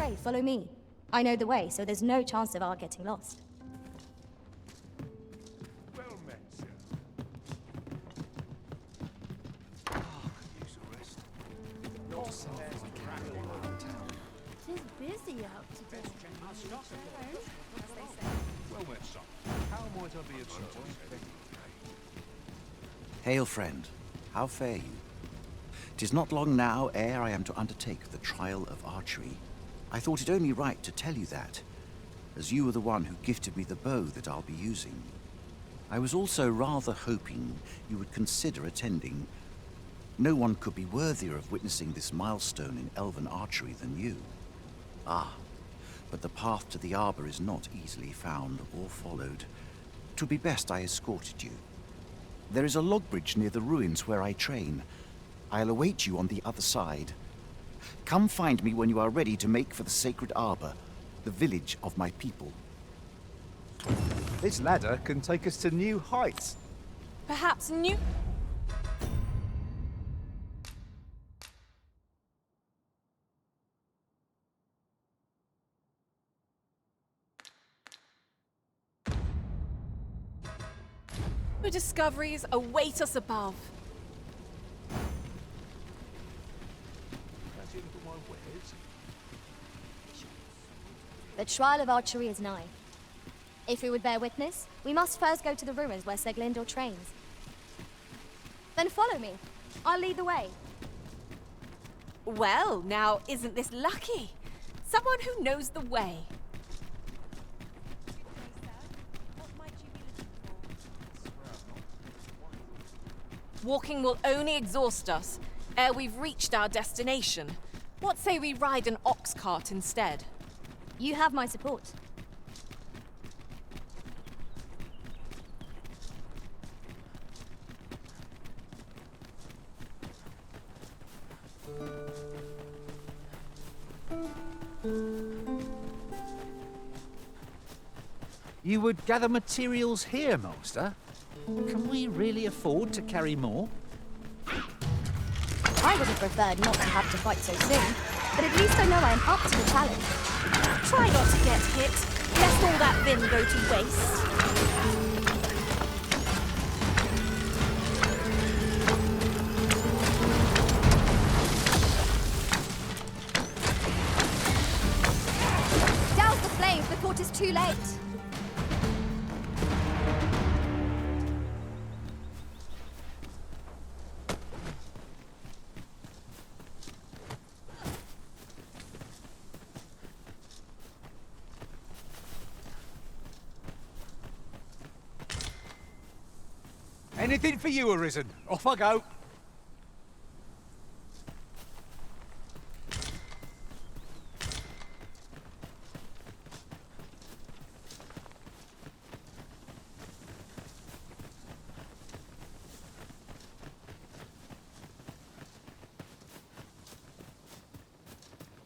pray, follow me. I know the way, so there's no chance of our getting lost. Well met, sir. Could use a rest. Not so far around town. It is busy out today. Well met, son. How might I be of service? Hail, friend. How fare you? 'Tis not long now ere I am to undertake the Trial of Archery. I thought it only right to tell you that, as you were the one who gifted me the bow that I'll be using. I was also rather hoping you would consider attending. No one could be worthier of witnessing this milestone in elven archery than you. Ah, but the path to the arbor is not easily found or followed. 'Twould be best I escorted you. There is a log bridge near the ruins where I train. I'll await you on the other side. Come find me when you are ready to make for the sacred arbor, the village of my people. This ladder can take us to new heights. Perhaps new... New discoveries await us above. That's in for my wares. The Trial of Archery is nigh. If we would bear witness, we must first go to the ruins where Seglindor trains. Then follow me. I'll lead the way. Well, now, isn't this lucky? Someone who knows the way. Walking will only exhaust us, ere we've reached our destination. What say we ride an ox cart instead? You have my support. You would gather materials here, Master? Can we really afford to carry more? I would have preferred not to have to fight so soon, but at least I know I am up to the challenge. Try not to get hit, lest all that vim go to waste. Douse the flames before it is too late. Anything for you, Arisen. Off I go.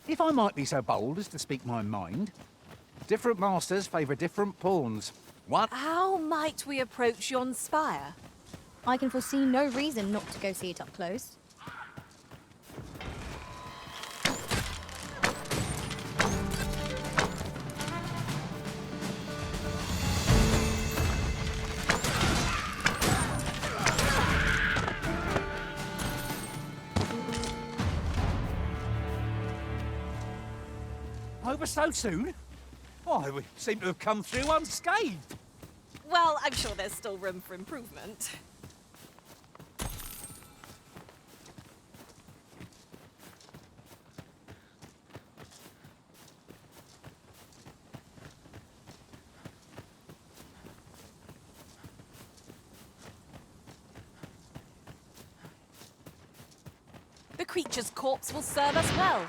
If I might be so bold as to speak my mind, different masters favour different pawns. One... How might we approach yon spire? I can foresee no reason not to go see it up close. Over so soon? Why, we seem to have come through unscathed. Well, I'm sure there's still room for improvement. The creature's corpse will serve us well.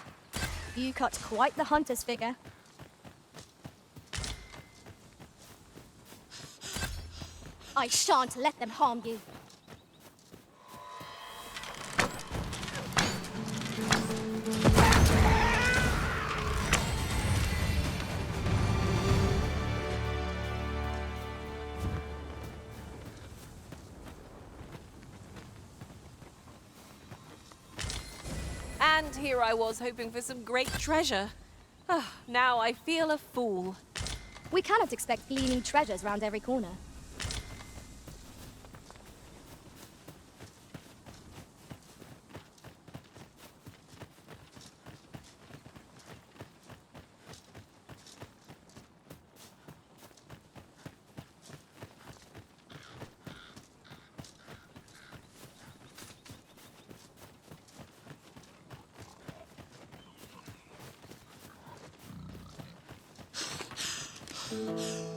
You cut quite the hunter's figure. I shan't let them harm you. And here I was hoping for some great treasure. Now I feel a fool. We cannot expect gleaming treasures round every corner.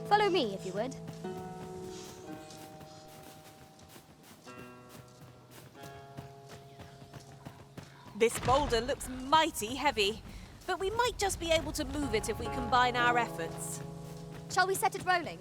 Follow me, if you would. This boulder looks mighty heavy, but we might just be able to move it if we combine our efforts. Shall we set it rolling?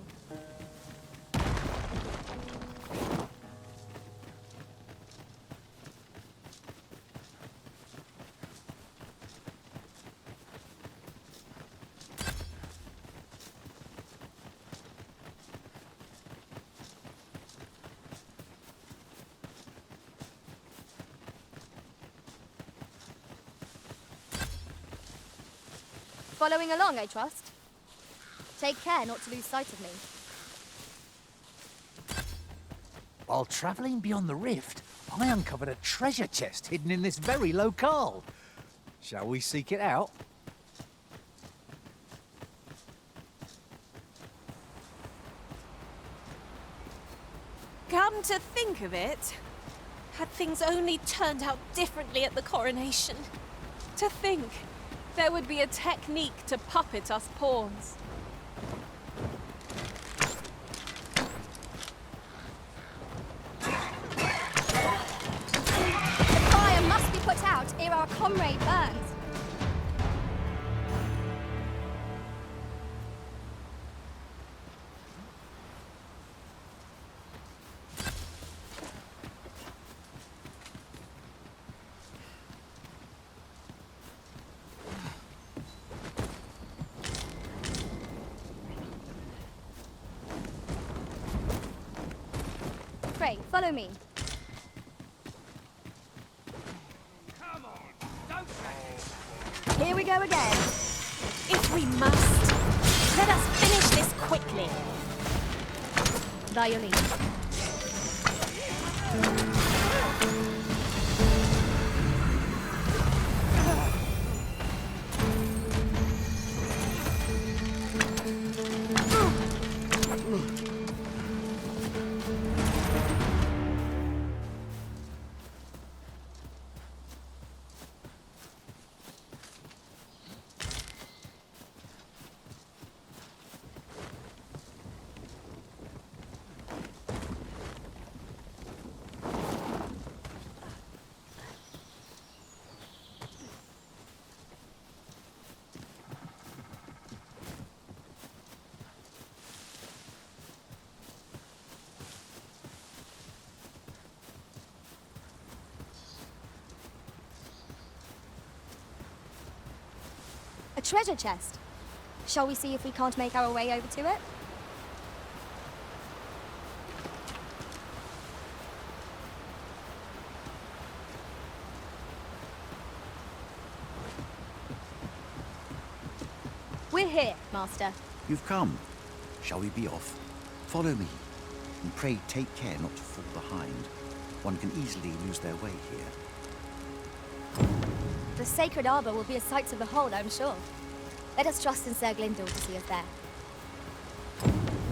Following along, I trust. Take care not to lose sight of me. While travelling beyond the rift, I uncovered a treasure chest hidden in this very locale. Shall we seek it out? Come to think of it, had things only turned out differently at the coronation. To think there would be a technique to puppet us pawns. The fire must be put out ere our comrade burns. Pray, follow me. Here we go again. If we must, let us finish this quickly. By your leave. A treasure chest. Shall we see if we can't make our way over to it? We're here, Master. You've come. Shall we be off? Follow me. And pray take care not to fall behind. One can easily lose their way here. The sacred arbor will be a sight to behold, I'm sure. Let us trust in Sir Glindor to see us there.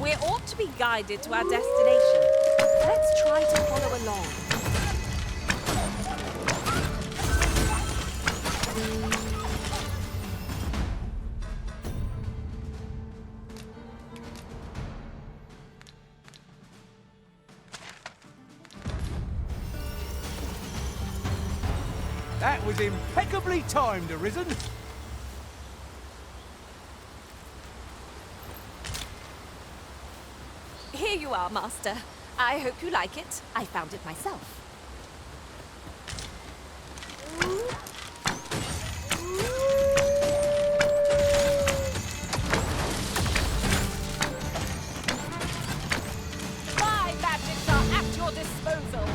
We ought to be guided to our destination. Let's try to follow along. That was impeccably timed, Arisen. Here you are, Master. I hope you like it. I found it myself. My magics are at your disposal.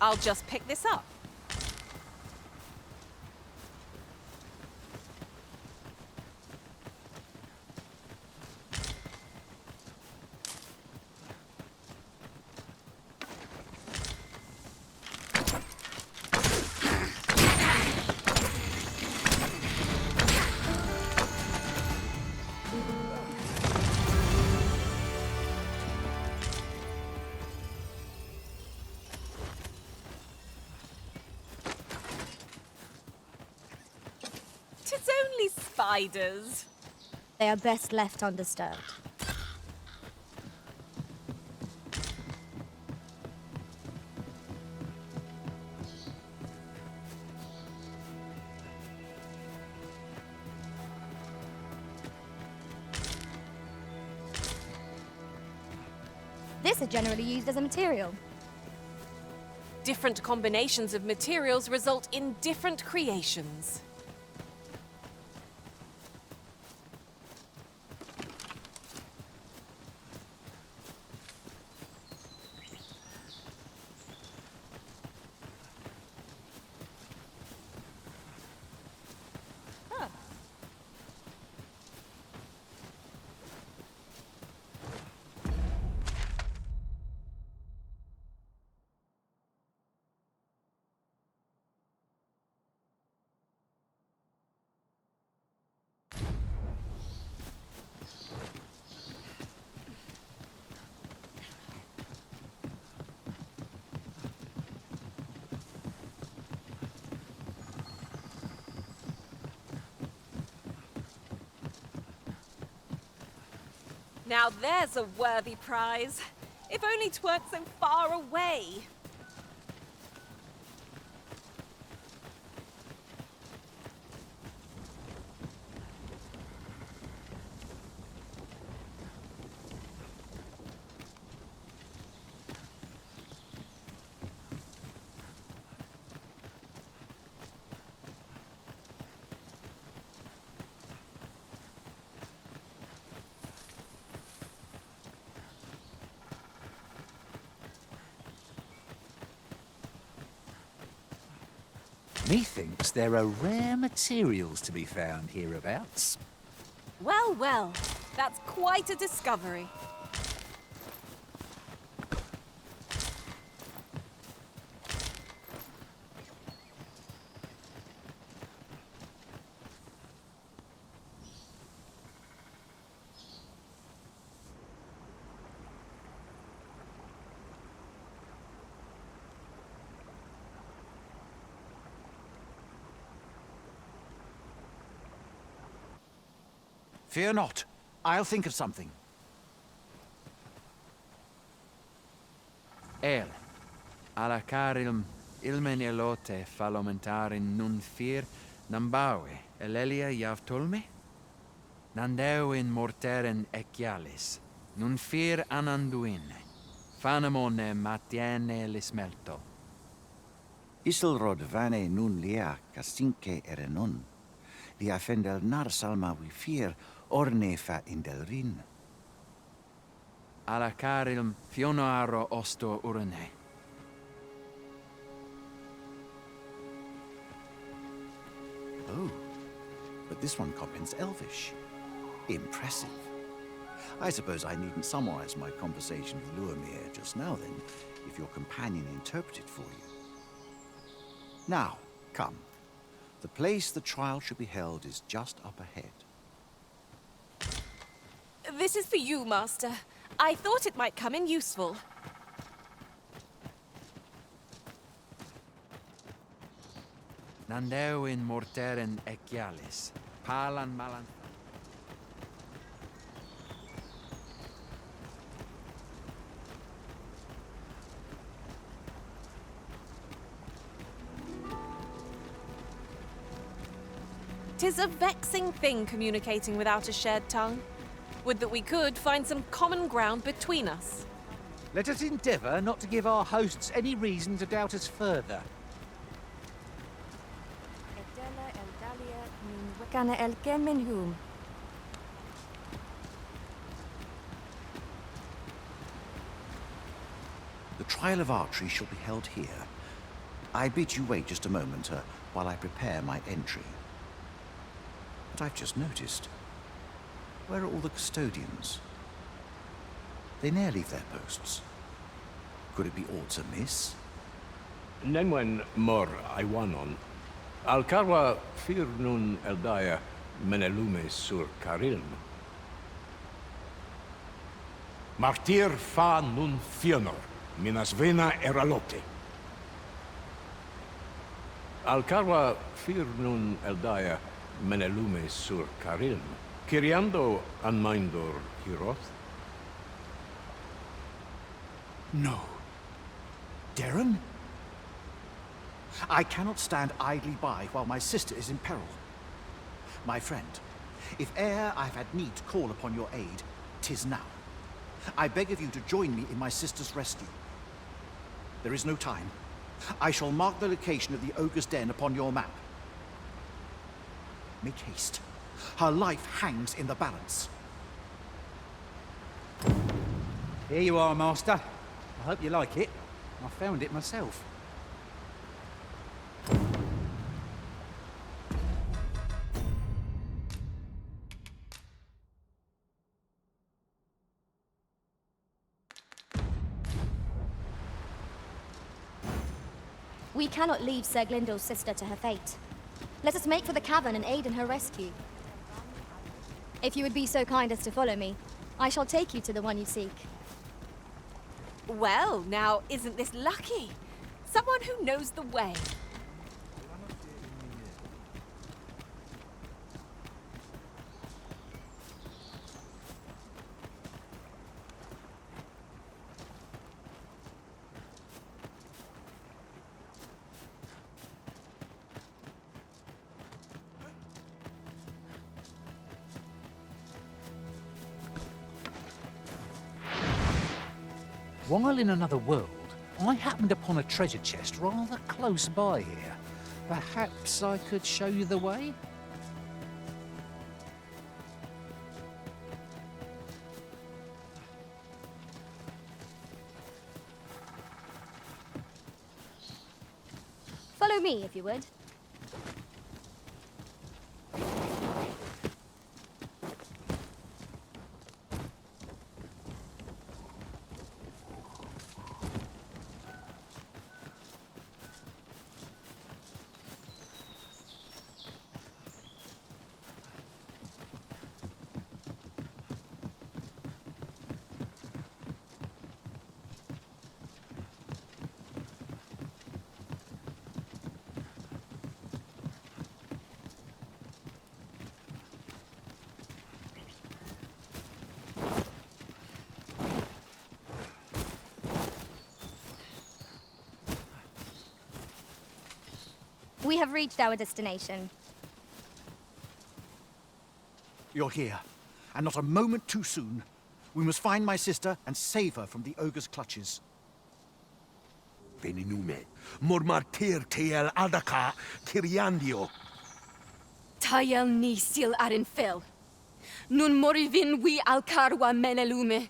I'll just pick this up. It's only spiders. They are best left undisturbed. This is generally used as a material. Different combinations of materials result in different creations. Now there's a worthy prize. If only 'tweren't so far away. Methinks there are rare materials to be found hereabouts. Well, well, that's quite a discovery. Fear not. I'll think of something. Alla carilm ilmen elote falomentarin nun fear nambawe elelia javtolme? Nandeu in morteren ecialis, nun fear ananduine, fanamone matiene lismelto. Isilrod vane nun lia casinque erenon. Lia fendel nar salma vi fear orne fa indelrin. Alla carilm fionoaro osto urne. Oh, but this one comprehends Elvish. Impressive. I suppose I needn't summarize my conversation with Luamir just now then, if your companion interpreted for you. Now, come. The place the trial should be held is just up ahead. This is for you, Master. I thought it might come in useful. Nandeu in morteren ecialis, palan malan. Tis a vexing thing communicating without a shared tongue. Would that we could find some common ground between us. Let us endeavour not to give our hosts any reason to doubt us further. The Trial of Archery shall be held here, I bid you wait just a moment while I prepare my entry. But I've just noticed. Where are all the custodians? They ne'er leave their posts. Could it be aught amiss? Nenwen mor Iwanon. Alcarwa fir nun eldaya menelume sur carilm. Martir fa nun fionor, minas vena eralote. Alcarwa fir nun eldaya menelume sur carilm. Kiriando anmindor hiroth? No. Darren? I cannot stand idly by while my sister is in peril. My friend, if e'er I've had need to call upon your aid, 'tis now. I beg of you to join me in my sister's rescue. There is no time. I shall mark the location of the ogre's den upon your map. Make haste. Her life hangs in the balance. Here you are, Master. I hope you like it. I found it myself. We cannot leave Sir Glyndor's sister to her fate. Let us make for the cavern and aid in her rescue. If you would be so kind as to follow me, I shall take you to the one you seek. Well, now, isn't this lucky? Someone who knows the way. While in another world, I happened upon a treasure chest rather close by here. Perhaps I could show you the way? Follow me, if you would. We have reached our destination. You're here, and not a moment too soon. We must find my sister and save her from the ogre's clutches. Veninume. Mormartir tel adaka kiriandio. Tayel ni sil arin fel. Nun morivin wi alcarwa menelume.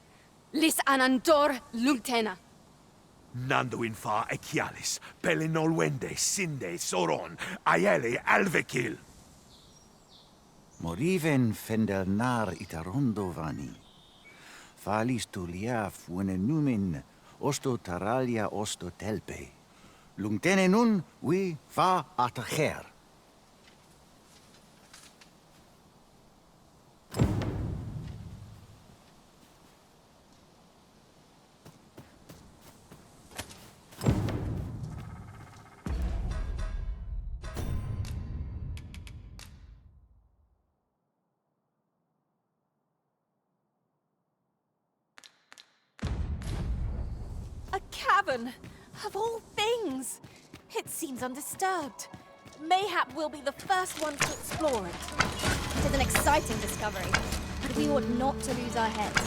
Lis anandor lungtena. Nando infa ekialis. Pelinolwende sinde soron. Aiele alvekil. Moriven fendelnar itarondo vani. Falis tu liaf numin osto taralia osto telpe. Lungtene nun we fa atacher. A cavern, of all things. It seems undisturbed. Mayhap we'll be the first ones to explore it. It is an exciting discovery, but we ought not to lose our heads.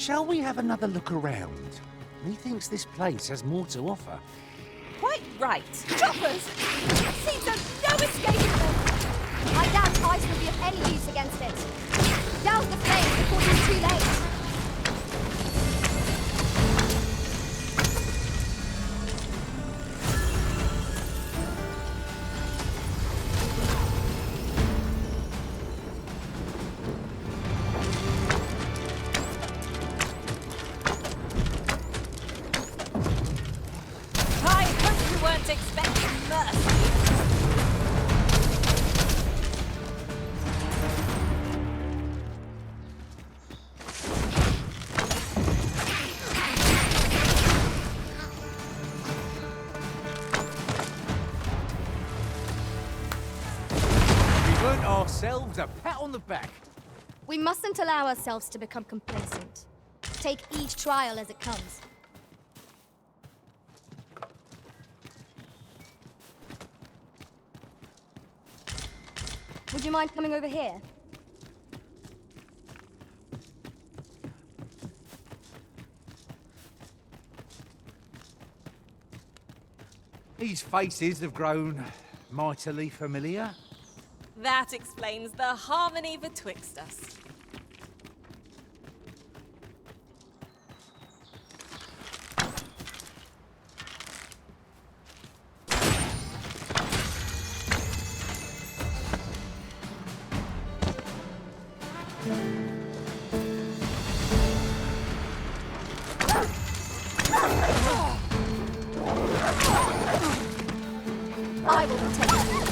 Shall we have another look around? Methinks this place has more to offer. Quite right. Choppers! Seems there's no escaping them! I doubt ice will be of any use against it. Douse the flames before it is too late. I hope you weren't expecting mercy. We've earned ourselves a pat on the back. We mustn't allow ourselves to become complacent. Take each trial as it comes. Would you mind coming over here? These faces have grown mightily familiar. That explains the harmony betwixt us. I will protect you.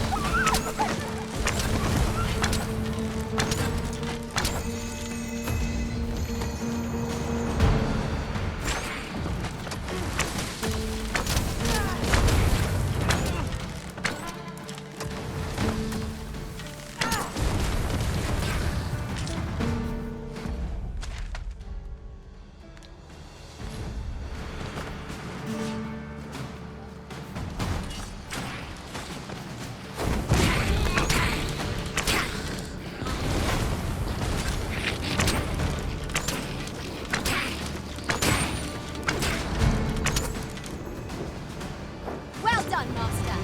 Well done, Master.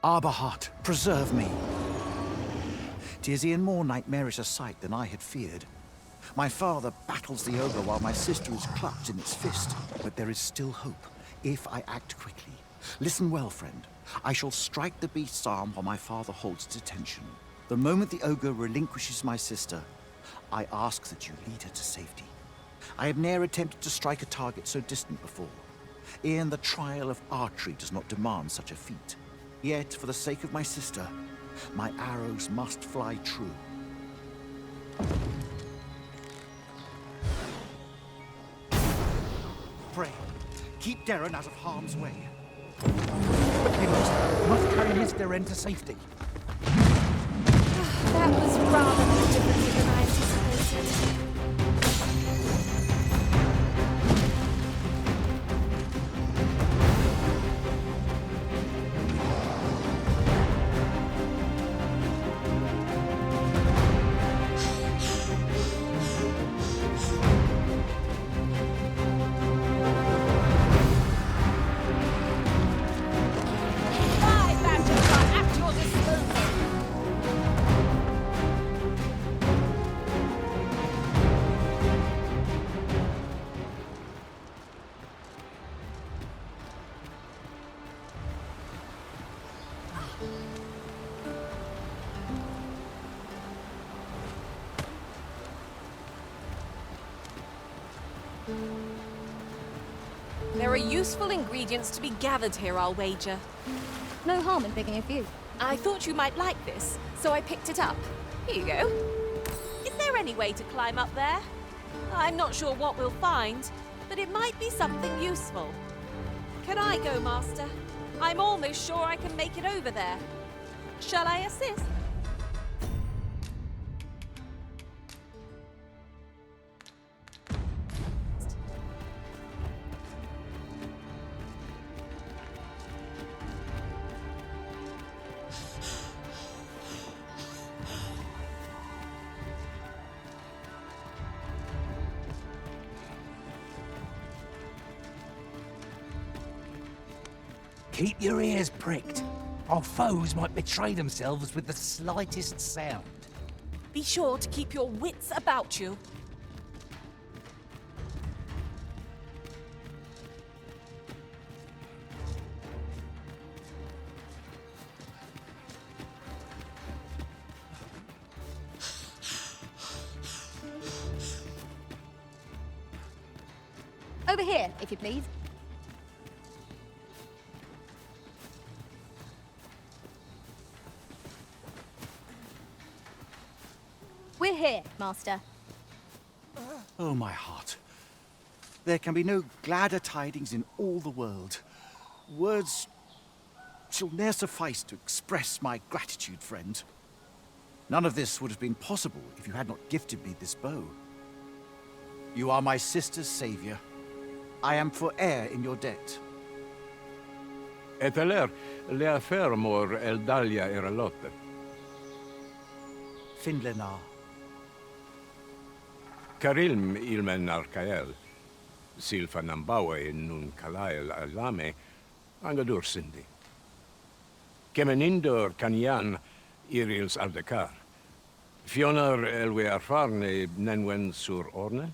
Arbaheart, preserve me. 'Tis e'en more nightmarish a sight than I had feared. My father battles the ogre while my sister is clutched in its fist. But there is still hope, if I act quickly. Listen well, friend. I shall strike the beast's arm while my father holds its attention. The moment the ogre relinquishes my sister, I ask that you lead her to safety. I have ne'er attempted to strike a target so distant before. E'en the Trial of Archery does not demand such a feat. Yet, for the sake of my sister, my arrows must fly true. Pray, keep Darren out of harm's way. Quickly, Master. Must carry Miss Deren to safety. That was rather more difficult than I anticipated. useful ingredients to be gathered here, I'll wager. No harm in picking a few. I thought you might like this, so I picked it up. Here you go. Is there any way to climb up there? I'm not sure what we'll find, but it might be something useful. Can I go, Master? I'm almost sure I can make it over there. Shall I assist? Keep your ears pricked. Our foes might betray themselves with the slightest sound. Be sure to keep your wits about you. Over here, if you please. We're here, Master. Oh, my heart. There can be no gladder tidings in all the world. Words shall ne'er suffice to express my gratitude, friend. None of this would have been possible if you had not gifted me this bow. You are my sister's savior. I am forever in your debt. Eteler, lea fermor eldalia eralotte. Finlenar. Karilm ilmen arkael. Silfa nambawe nun kalael alame. Angadur sindi. Kemenindor kanyan irils aldekar. Fionar elwe arfarne nenwen sur orne.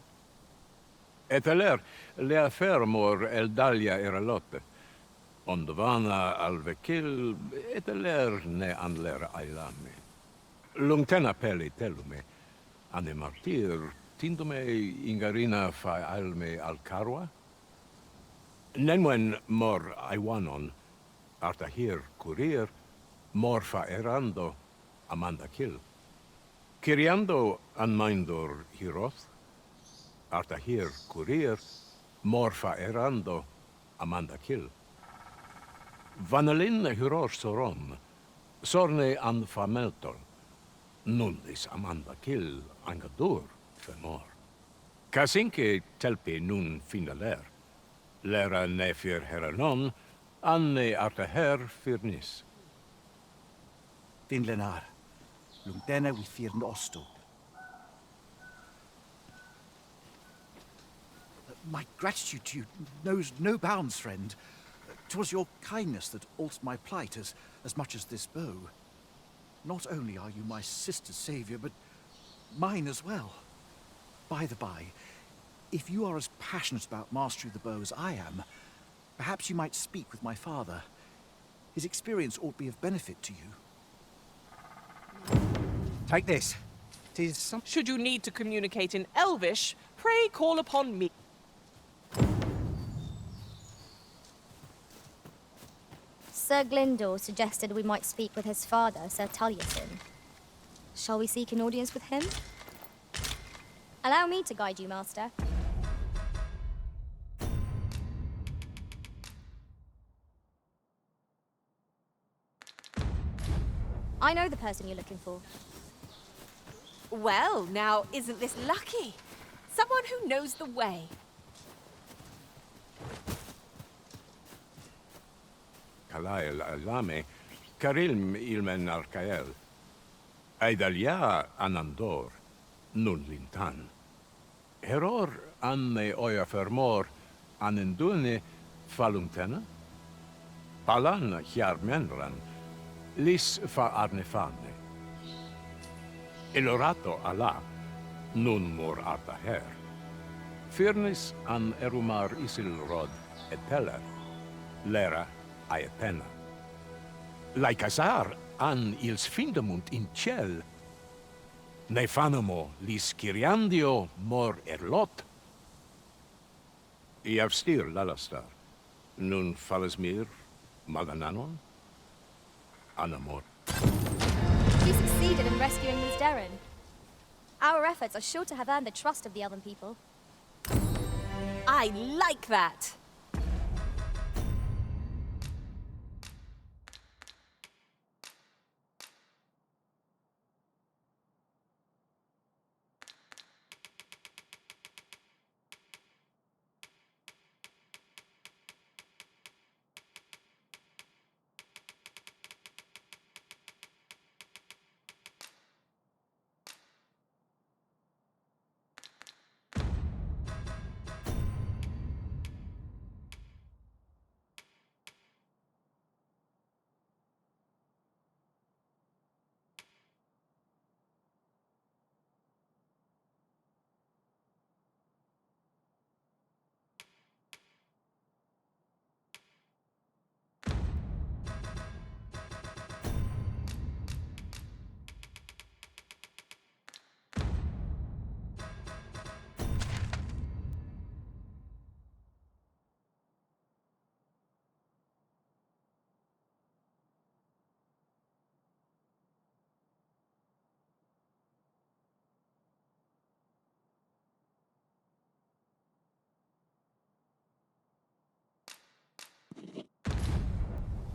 Eteler, lea fermor eldalia eralotte. Ondovana alvekil, eteler ne anler ailame. Lungtena peli telume, ane martir, tindome ingarina fa alme alcarwa? Nenwen mor aiwanon, artahir curir, mor fa erando, amanda kil. Kiriando anmaindor hiroth, artahir curir, mor fa erando, amanda kil. Vanelin hyror soron, sorne an fameltol, nundis amanda kil angadur femor. Kasinke telpi nun finaler, lera nefir heranon, anne artaher firnis. Finlenar. Lungtena we firn osto. My gratitude to you knows no bounds, friend. 'Twas your kindness that altered my plight as much as this bow. Not only are you my sister's savior, but mine as well. By the by, if you are as passionate about mastery of the bow as I am, perhaps you might speak with my father. His experience ought to be of benefit to you. Take this. 'Tis some... Should you need to communicate in Elvish, pray call upon me. Sir Glyndor suggested we might speak with his father, Sir Taliesin. Shall we seek an audience with him? Allow me to guide you, Master. I know the person you're looking for. Well, now, isn't this lucky? Someone who knows the way. Kalael alame, karilm ilmen arkael. Aidalia anandor, nun lintan. Heror anne oia fermor, anendune falumtena? Palan hiarmenran, lis fa arnefane. Elorato ala, nun mor artaher. Firnis an erumar isilrod eteler, lera aetena. Laicasar an ils findamunt in ciel. Nefanamo lis Kyriandio mor erlot. Iavstir lalastar. Nun falles mir, Magananon, Anamor. You succeeded in rescuing Ms. Darren. Our efforts are sure to have earned the trust of the Elven people. I like that!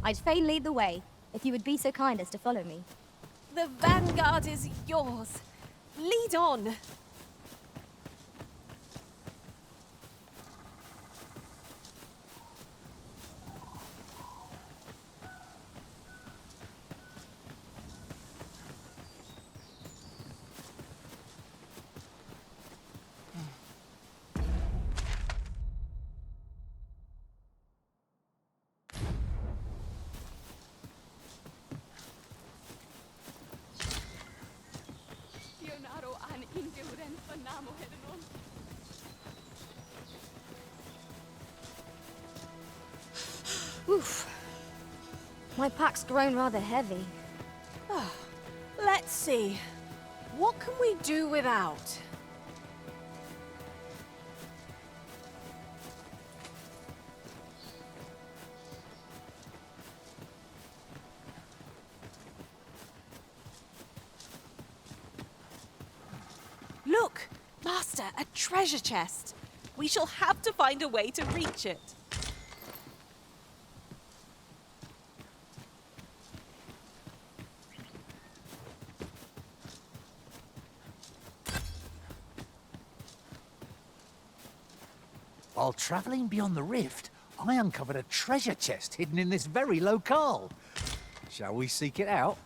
I'd fain lead the way, if you would be so kind as to follow me. The vanguard is yours. Lead on. Oof. My pack's grown rather heavy. Let's see. What can we do without? Look! Master, a treasure chest. We shall have to find a way to reach it. While travelling beyond the rift, I uncovered a treasure chest hidden in this very locale. Shall we seek it out?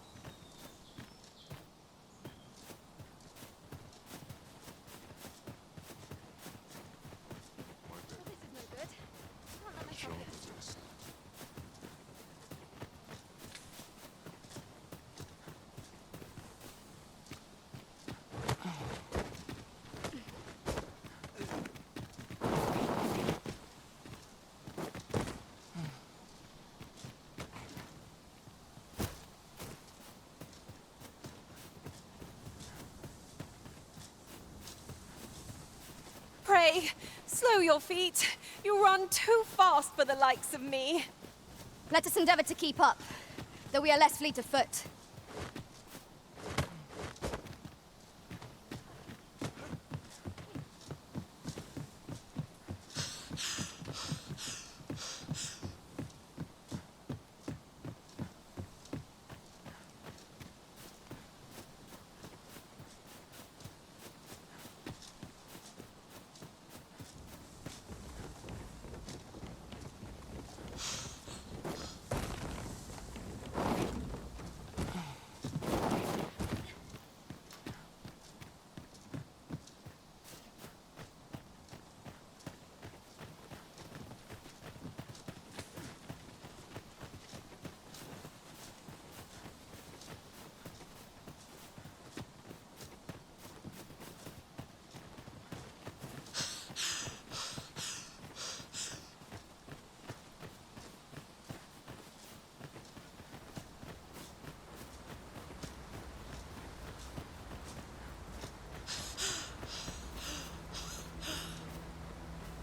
Pray, slow your feet. You run too fast for the likes of me. Let us endeavor to keep up, though we are less fleet of foot.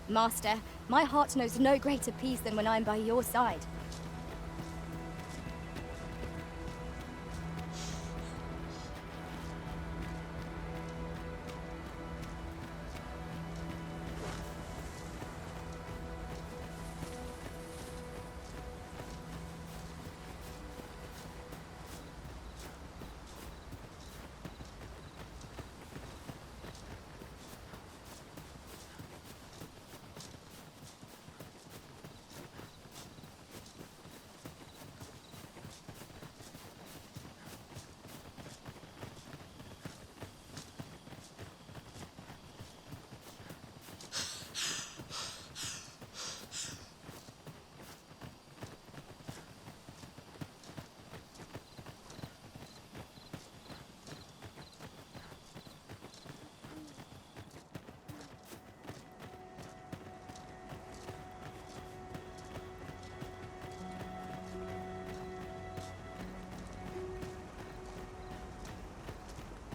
Master, My heart knows no greater peace than when I'm by your side.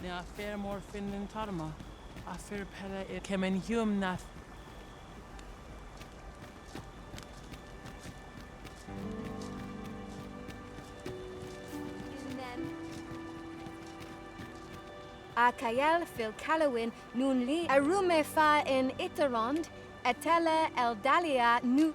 Ne afer morfinin tarma. Afer pele kemen hum nath. Akael fil Calowin nun li arume fa in Iterond etele eldalia nu.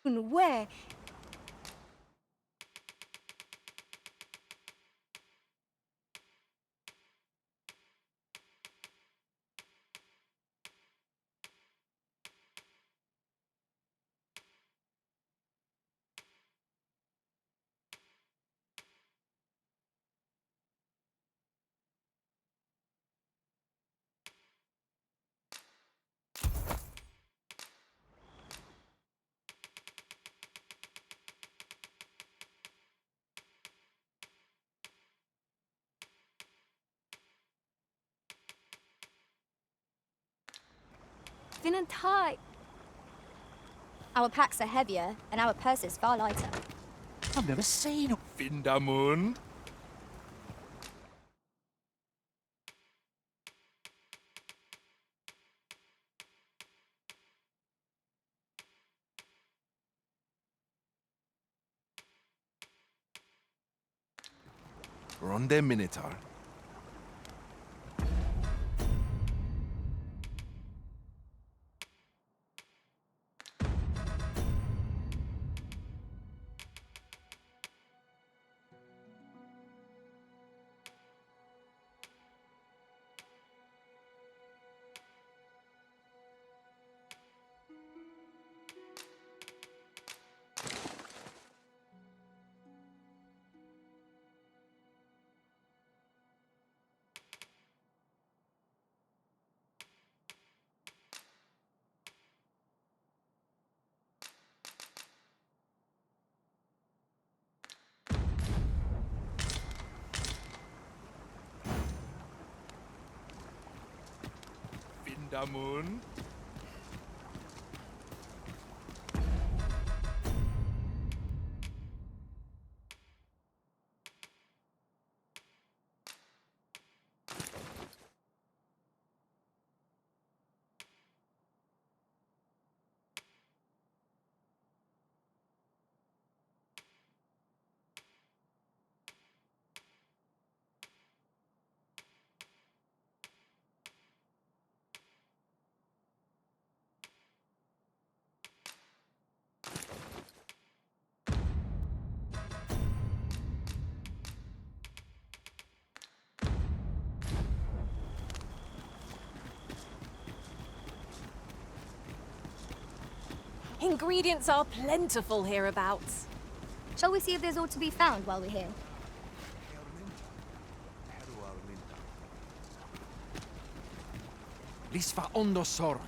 Where Finn tie. Our packs are heavier, and our purses far lighter. I've never seen a Vindamund. Ronde Minotaur. Vindamund. Ingredients are plentiful hereabouts. Shall we see if there's aught to be found while we're here? Lisfa ondo sor.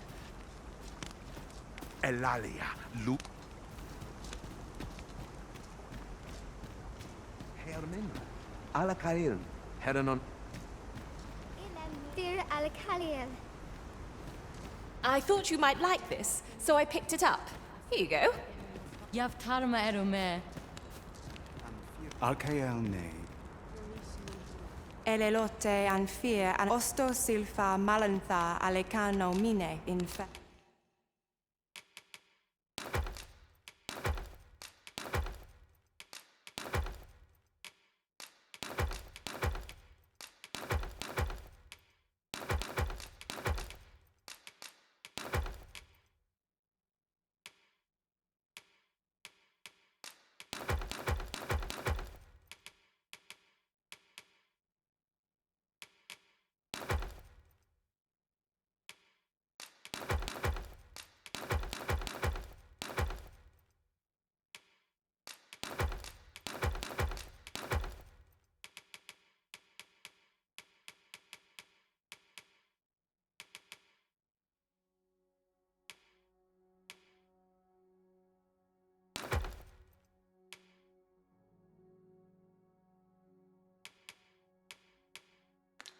Elalia lu. Hermin. Alakail. Heranon. Dear Alcaliel. I thought you might like this, so I picked it up. Here you go. Yavtarma erume. Alkaelne. Elelote an fear an osto silfa malantha alecano mine in fa.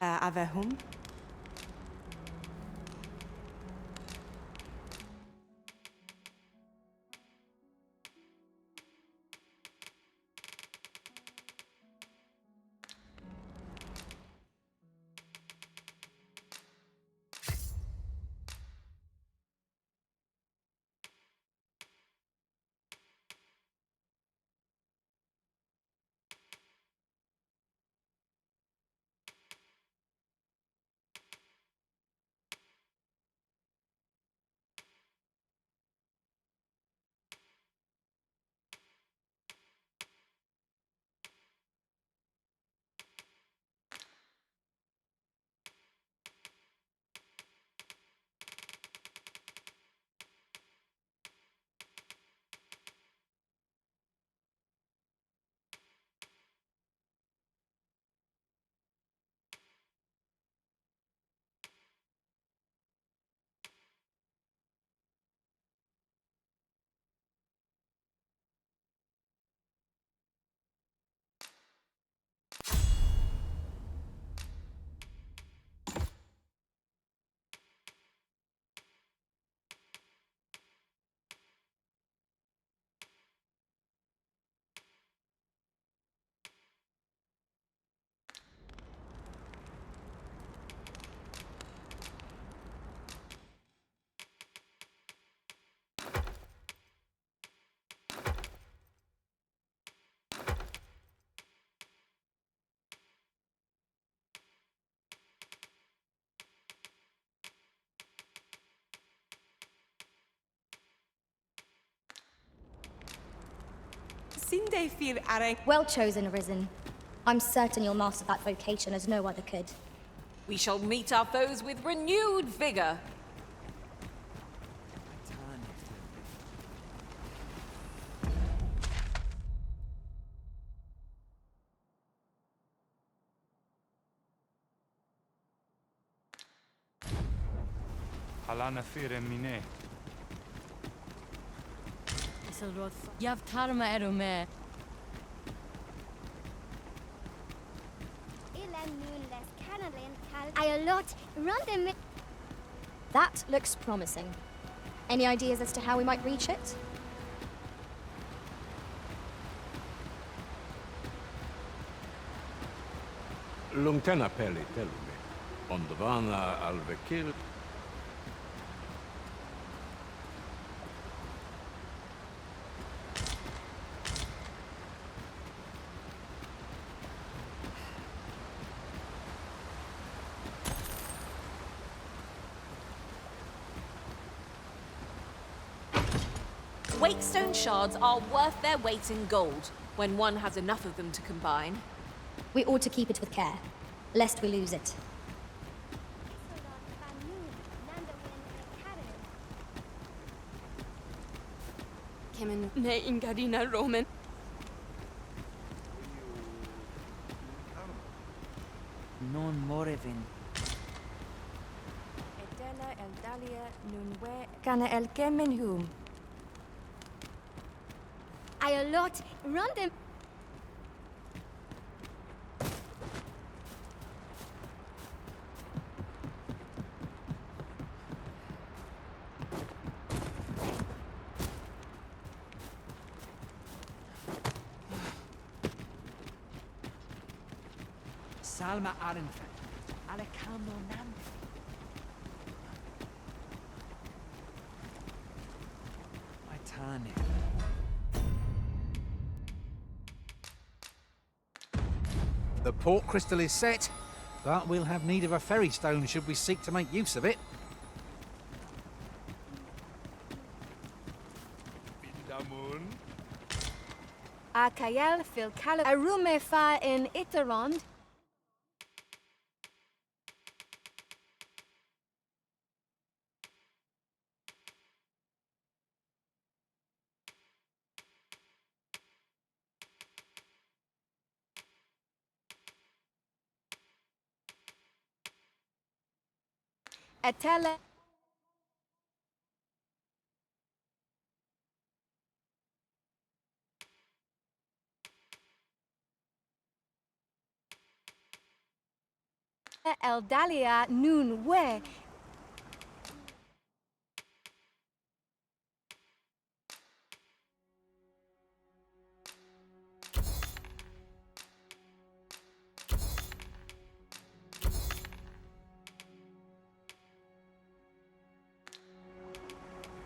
Avehum. Sinde fir are. Well chosen, Arisen. I'm certain you'll master that vocation as no other could. We shall meet our foes with renewed vigor. Alana fire mine. Yavtarma erume. That looks promising. Any ideas as to how we might reach it? Lungtena peli telume. Ondovana alvekil. Wakestone shards are worth their weight in gold, when one has enough of them to combine. We ought to keep it with care, lest we lose it. Kemen ne ingadina Roman. Non morevin. Etela eldalia nunwe kana el kemen hum. I a lot random. Salma Arenfe. Alecamo Nande. Tane. The port crystal is set, but we'll have need of a ferry stone should we seek to make use of it. Bindamun. Akayel fil Arume fa in Itarond. Etele Eldalia nun we.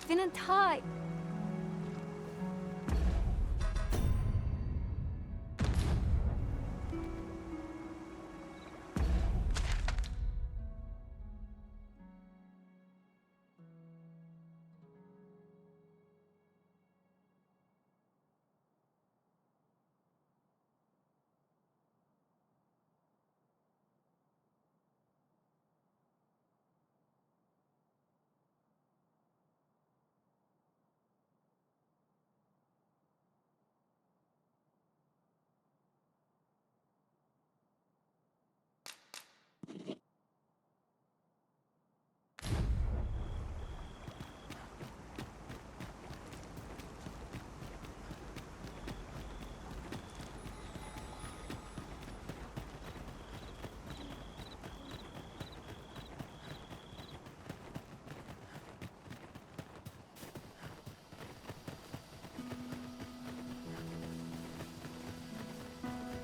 Vinantai.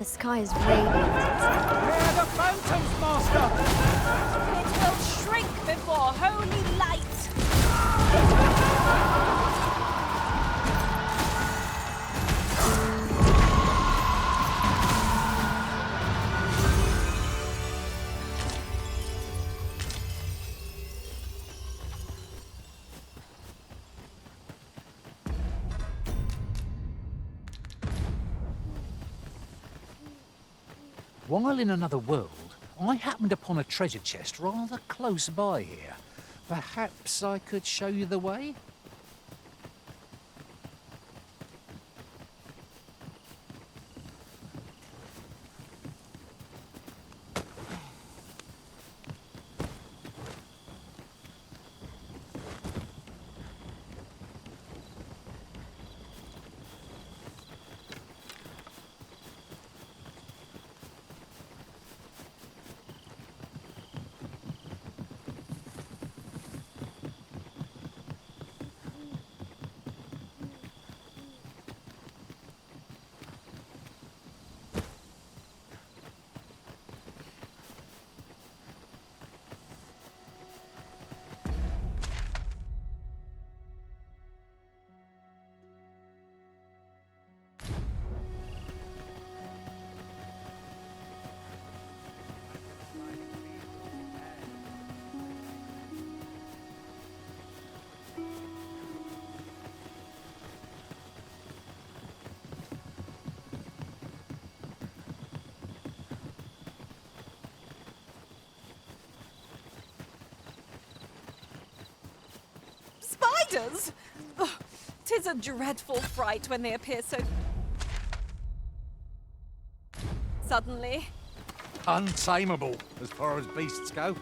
The sky is radiant. Where are the phantoms, Master? It will shrink before holy light. While in another world, I happened upon a treasure chest rather close by here. Perhaps I could show you the way? Spiders? Ugh, 'Tis a dreadful fright when they appear so suddenly. Untamable, as far as beasts go.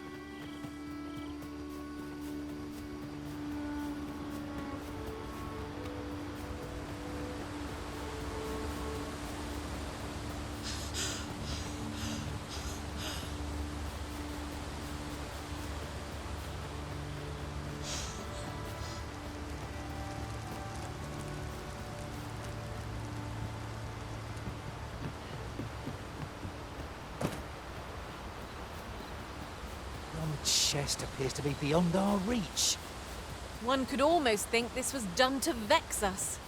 Chest appears to be beyond our reach. One could almost think this was done to vex us.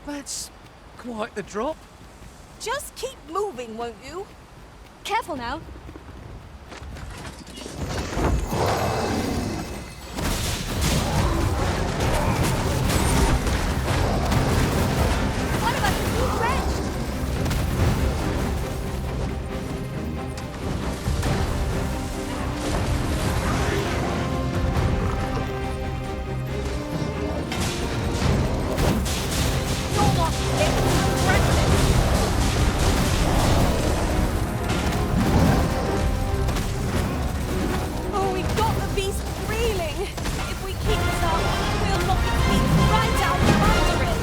That's quite the drop. Just keep moving, won't you? Careful now. One of us is being drenched. Oh, we've got the beast reeling. If we keep this up, we'll knock its feet right out from under it.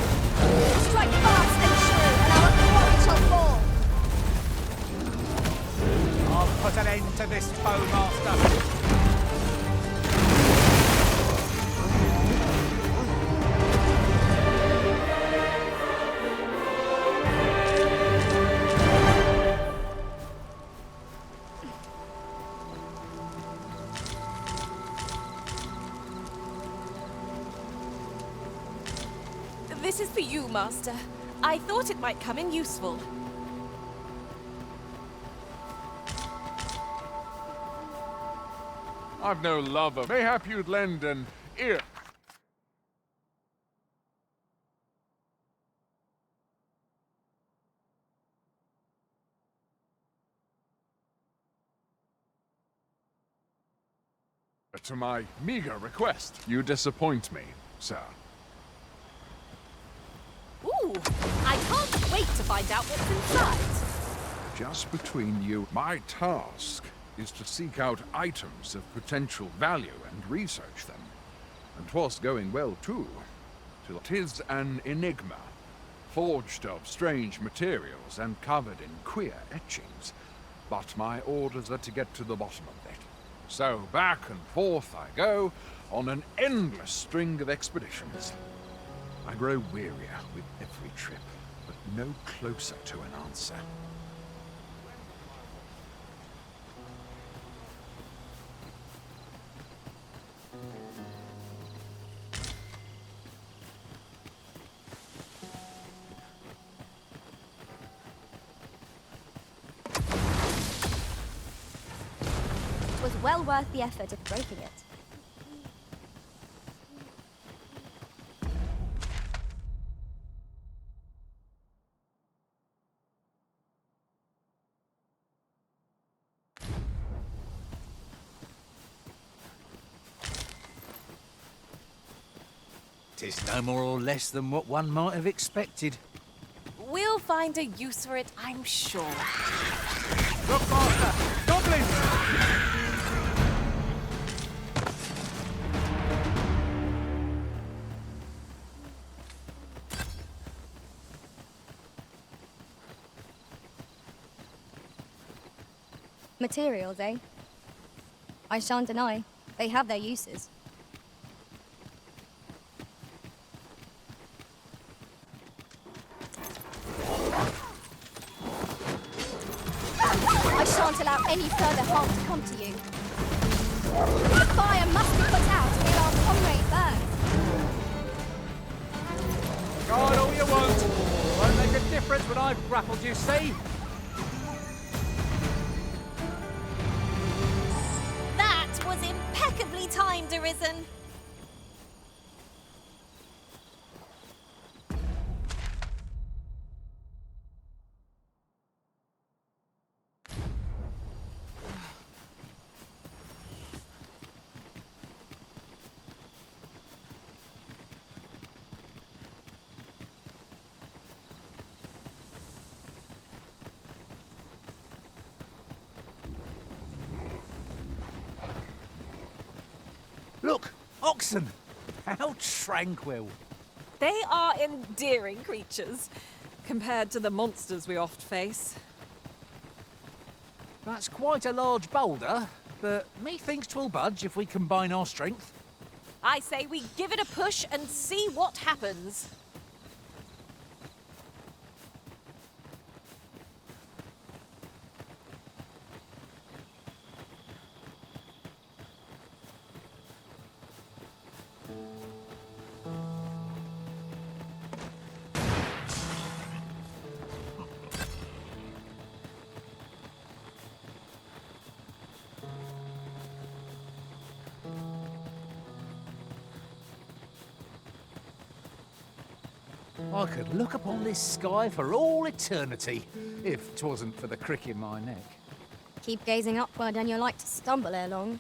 Strike fast and true, and our quarry shall fall. I'll put an end to this, Bowmaster. This is for you, Master. I thought it might come in useful. I've no lover. Mayhap you'd lend an ear. To my meager request. You disappoint me, sir. Ooh, I can't wait to find out what's inside. Just between you, my task is to seek out items of potential value and research them. And 'twas going well, too, till 'tis an enigma, forged of strange materials and covered in queer etchings. But my orders are to get to the bottom of it. So back and forth I go, on an endless string of expeditions. I grow wearier with every trip, but no closer to an answer. It was well worth the effort of breaking it. Tis no more or less than what one might have expected. We'll find a use for it, I'm sure. Look, Master! Goblins! Materials, eh? I shan't deny. They have their uses. I shan't allow any further harm to come to you. The fire must be put out ere our comrade burns. God, all you want. Won't make a difference when I've grappled you, see? That was impeccably timed, Arisen. Look, oxen! How tranquil. They are endearing creatures, compared to the monsters we oft face. That's quite a large boulder, but methinks 'twill budge if we combine our strength. I say we give it a push and see what happens. I could look upon this sky for all eternity, if 'twasn't for the crick in my neck. Keep gazing upward and you're like to stumble ere long.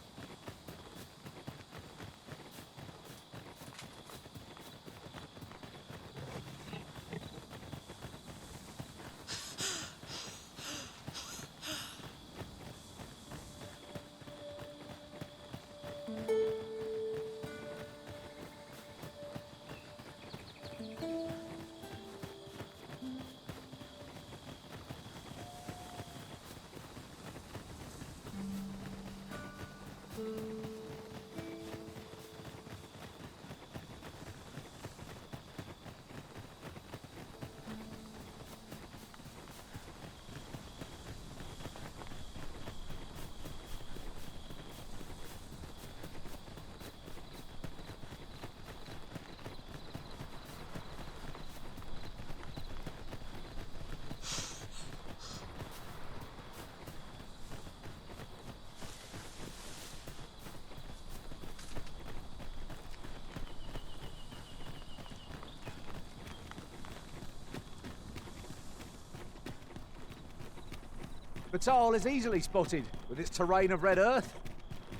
Batal is easily spotted, with its terrain of red earth.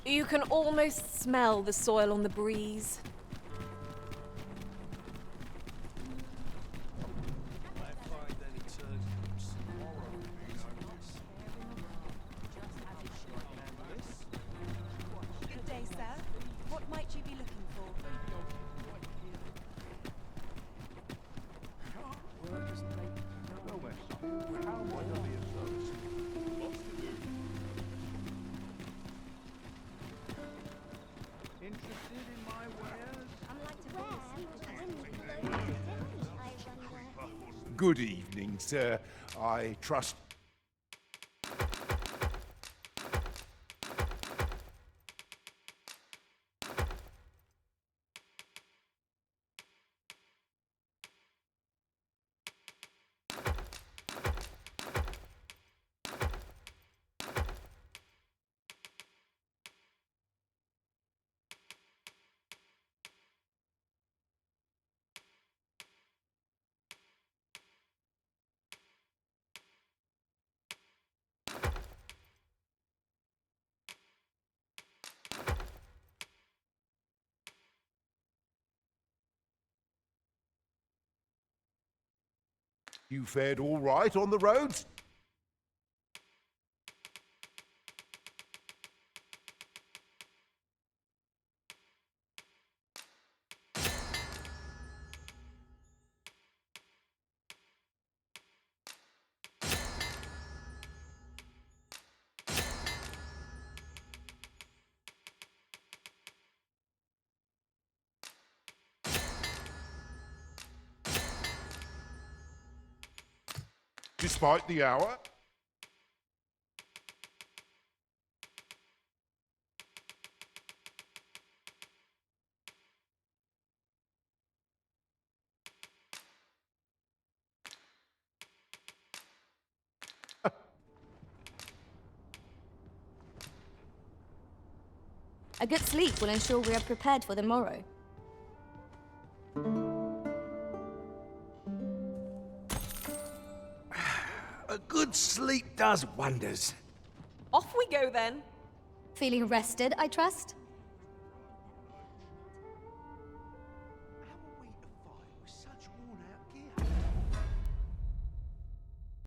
You can almost smell the soil on the breeze. Good day, sir. What might you be looking for? Good evening, sir. I trust... You fared all right on the roads? despite the hour. A good sleep will ensure we are prepared for the morrow. A good sleep does wonders. Off we go then. Feeling rested, I trust?